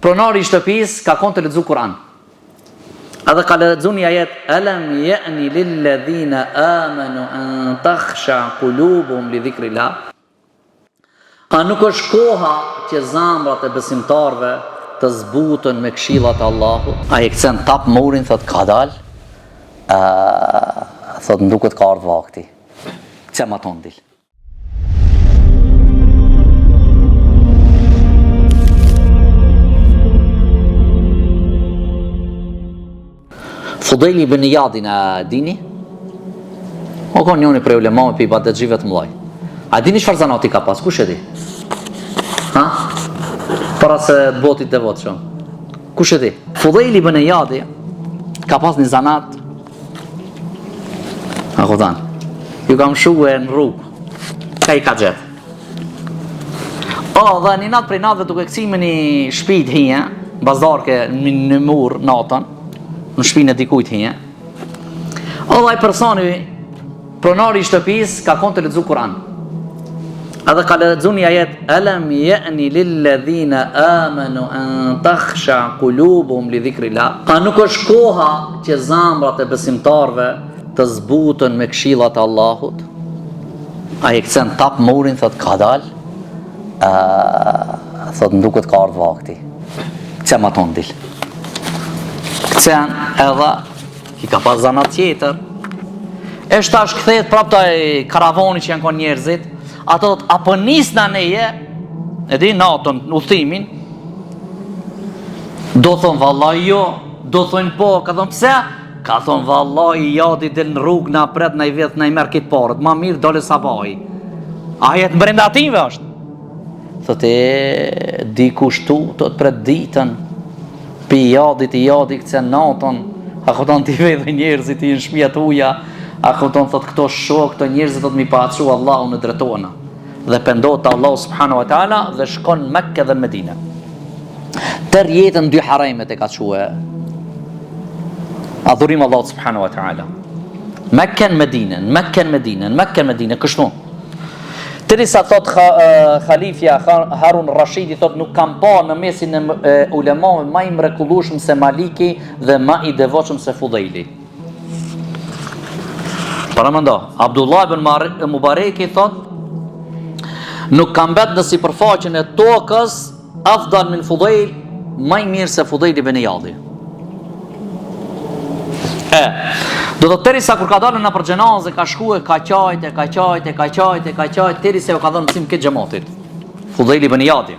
pronari I shtëpisë ka kon të lexu Kur'an. Edhe ka lexuar një ajet, alam ya'ni lilladhina amanu an takhsha qulubuhum li dhikrillah. A nuk është koha që zamrat e besimtarve të zbutën me këshillat e Allahut? Ai e kthen tap murin, thot ka dal. Thot nduket ka ardhur vakti. Çe ma ton dil. Fudejli ibn Iyadin a dini? O ka njëri prej ulemave për ibadetxhive të mëdhej. A dini çfarë zanati ka pas? Kush e di? Ha? Para se të botit devotshëm. Kush e di? Fudejli ibn Iyadi ka pas një zanat. A kupton? Ju kam shue në rrugë. Ka I ka gjetë. Dhe një natë prej natëve duke kësime një shpit hije, bazarke në mur natën, në shpinë e dikujt hije. Ai personi, pronari I shtëpisë, ka kon të lexu Kur'an. Edhe ka lexuar një ajet, alam ya'ni lilladhina amanu an takhsha qulubuhum li dhikrillah. A nuk është koha që zamrat e besimtarve të zbutën me këshillat e Allahut? Ai e kthen tap murin, thot ka dal. Thot nduket ka ardhur vakti. Çe ma ton dil. Kthen edhe I ka pas zanat tjetër. Tash kthehet prapë ai karavani që janë kon njerëzit. Ato thot apo nisna neje, e di natën udhimin. Do thon vallahi jo, do thon po, ka thon pse? Ka thon vallahi jadi del në rrugë na pret na I vjet na I merr kit parët. Ma mirë dole sabahi. Ajet brenda ative është. Thotë di kushtu të pret ditën. Pi jadit I jadi këtë natën. A kupton ti vetë njerëzit I në shtëpia tuaja. A kupton thot këto shok, këto njerëzit do të mi paçu Allahu në drejtona. Dhe pendohet te Allahu subhanahu wa taala dhe shkon në Mekë dhe në Medinë. Tër jetën dy haramet e ka thue. Adhurim Allahu subhanahu wa taala. Mekën, Medinën, Mekën, Medinën, Mekën, Medinë, kështu. Derisa thot Khalifja Harun Rashidi thot nuk kam pa në mesin e ulemave më I mrekullueshëm se Maliki dhe më I devotshëm se Fudejli. Para mendo, Abdullah ibn Mubareki thot nuk kam bet në sipërfaqen e tokës afdal min Fudejl, më I mirë se Fudejli ibn Iyadi. Do të derisa kur ka dalën në për xhenazë ka shkuar ka qajte derisa u ka dhënë mësim këtë xhamatit. Fudejli ibn Iyadi.